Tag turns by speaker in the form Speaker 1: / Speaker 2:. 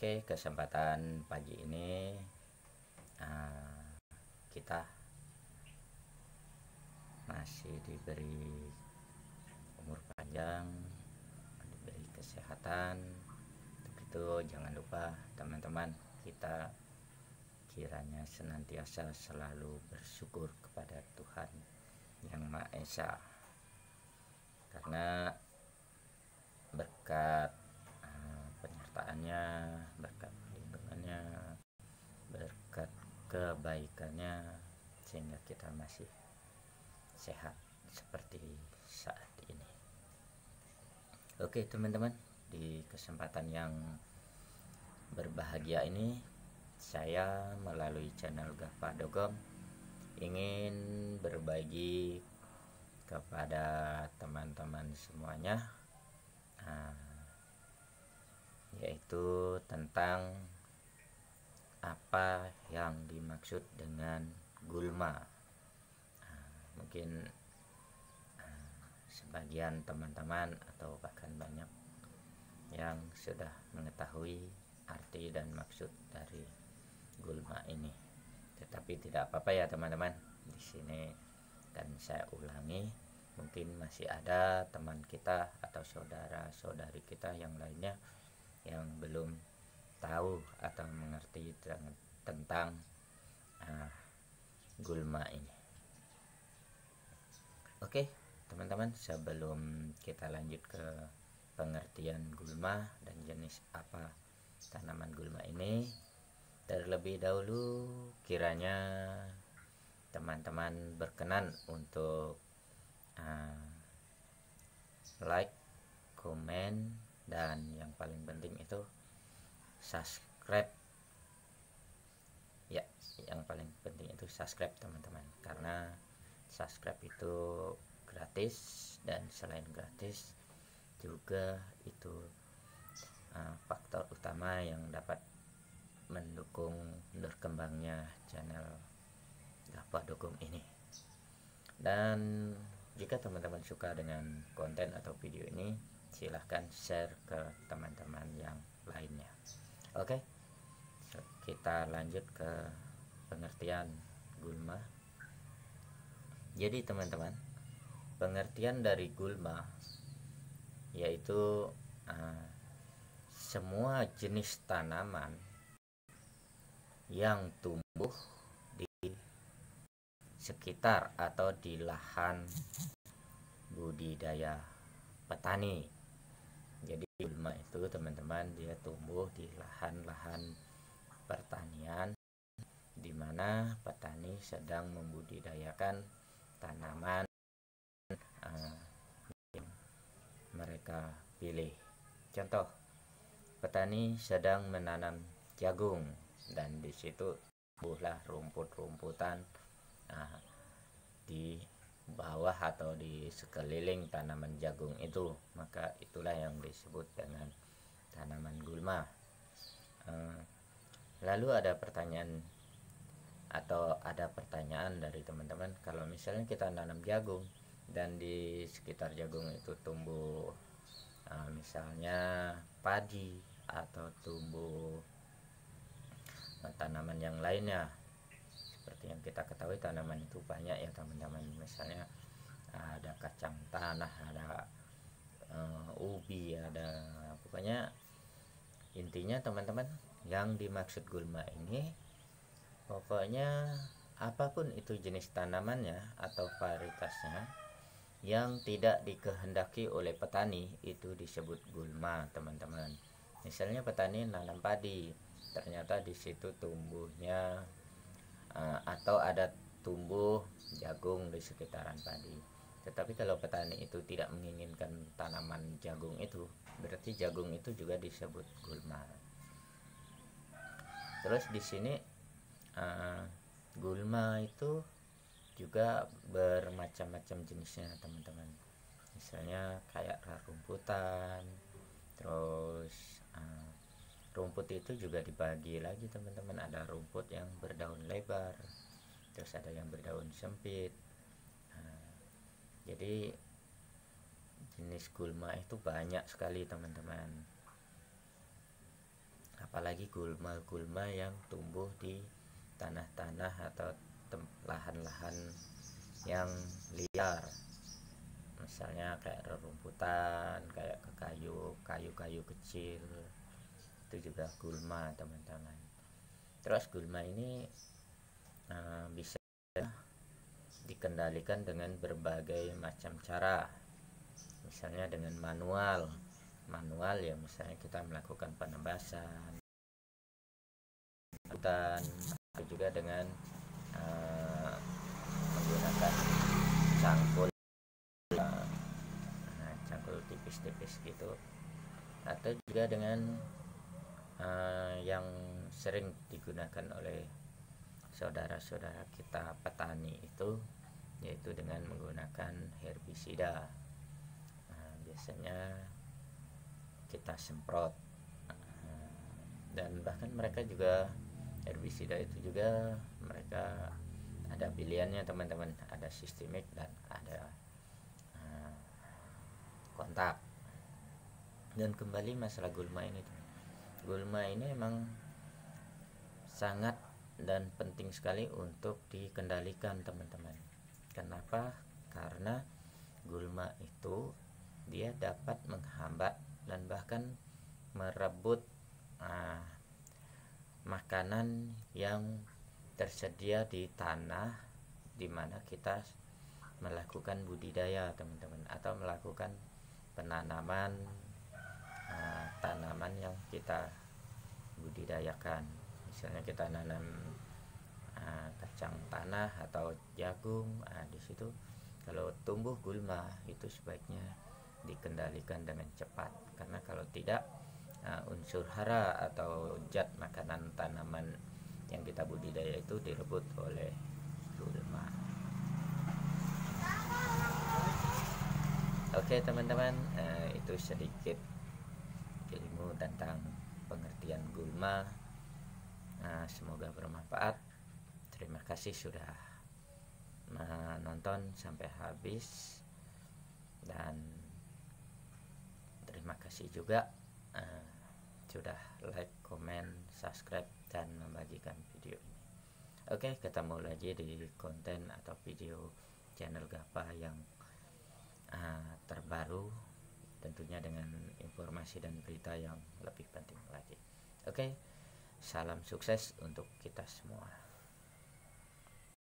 Speaker 1: Oke, kesempatan pagi ini kita masih diberi umur panjang, diberi kesehatan. Untuk itu jangan lupa teman-teman, kita kiranya senantiasa selalu bersyukur kepada Tuhan Yang Maha Esa, karena berkat penyertaannya, berkat perlindungannya, berkat kebaikannya, sehingga kita masih sehat seperti saat ini. Oke teman-teman, di kesempatan yang berbahagia ini, saya melalui channel Gapa Dogom ingin berbagi kepada teman-teman semuanya, yaitu tentang apa yang dimaksud dengan gulma. Mungkin sebagian teman-teman atau bahkan banyak yang sudah mengetahui arti dan maksud dari gulma ini. Tetapi tidak apa-apa ya teman-teman, di sini kan saya ulangi, mungkin masih ada teman kita atau saudara-saudari kita yang lainnya yang belum tahu atau mengerti tentang gulma ini. Oke teman-teman, sebelum kita lanjut ke pengertian gulma dan jenis apa tanaman gulma ini, terlebih dahulu kiranya teman-teman berkenan untuk like, komen, dan yang paling penting itu subscribe ya. Yang paling penting itu subscribe teman-teman, karena subscribe itu gratis, dan selain gratis juga itu faktor utama yang dapat mendukung berkembangnya channel Gapa Dogom ini. Dan jika teman-teman suka dengan konten atau video ini, silahkan share ke teman-teman yang lainnya. Oke, kita lanjut ke pengertian gulma. Jadi teman-teman, pengertian dari gulma yaitu semua jenis tanaman yang tumbuh di sekitar atau di lahan budidaya petani. Jadi gulma itu teman-teman, dia tumbuh di lahan-lahan pertanian di mana petani sedang membudidayakan tanaman yang mereka pilih. Contoh, petani sedang menanam jagung dan di situ tumbuhlah rumput-rumputan di bawah atau di sekeliling tanaman jagung itu, maka itulah yang disebut dengan tanaman gulma. Lalu ada pertanyaan dari teman-teman, kalau misalnya kita nanam jagung dan di sekitar jagung itu tumbuh misalnya padi atau tumbuh tanaman yang lainnya, seperti yang kita ketahui tanaman itu banyak ya teman-teman, misalnya ada kacang tanah, ada ubi, ada, pokoknya intinya teman-teman, yang dimaksud gulma ini pokoknya apapun itu jenis tanamannya atau varietasnya yang tidak dikehendaki oleh petani itu disebut gulma teman-teman. Misalnya petani nanam padi, ternyata di situ tumbuhnya atau ada tumbuh jagung di sekitaran padi. Tetapi kalau petani itu tidak menginginkan tanaman jagung itu, berarti jagung itu juga disebut gulma. Terus di sini gulma itu juga bermacam-macam jenisnya teman-teman. Misalnya kayak rumputan, terus rumput itu juga dibagi lagi teman-teman, ada rumput yang berdaun lebar, terus ada yang berdaun sempit. Jadi jenis gulma itu banyak sekali teman-teman. apalagi gulma-gulma yang tumbuh di tanah-tanah atau lahan-lahan yang liar, misalnya kayak rerumputan, kayak kayu-kayu kecil, itu juga gulma teman-teman. Terus gulma ini bisa dikendalikan dengan berbagai macam cara, misalnya dengan manual ya, misalnya kita melakukan penebasan hutan, atau juga dengan menggunakan cangkul cangkul tipis-tipis gitu, atau juga dengan yang sering digunakan oleh saudara-saudara kita petani itu, yaitu dengan menggunakan herbisida. Biasanya kita semprot, dan bahkan mereka juga herbisida itu juga mereka ada pilihannya teman-teman, ada sistemik dan ada kontak. Dan kembali masalah gulma ini emang sangat dan penting sekali untuk dikendalikan teman-teman. Kenapa? Karena gulma itu dia dapat menghambat dan bahkan merebut makanan yang tersedia di tanah di mana kita melakukan budidaya teman-teman, atau melakukan penanaman tanaman yang kita budidayakan. Misalnya kita nanam kacang tanah atau jagung, di situ kalau tumbuh gulma itu sebaiknya dikendalikan dengan cepat, karena kalau tidak unsur hara atau zat makanan tanaman yang kita budidaya itu direbut oleh gulma. Oke teman-teman, itu sedikit ilmu tentang pengertian gulma. Semoga bermanfaat. Terima kasih sudah menonton sampai habis, dan terima kasih juga sudah like, comment, subscribe, dan membagikan video ini. Oke, ketemu lagi di konten atau video channel Gapa yang terbaru, tentunya dengan informasi dan berita yang lebih penting lagi. Oke, salam sukses untuk kita semua.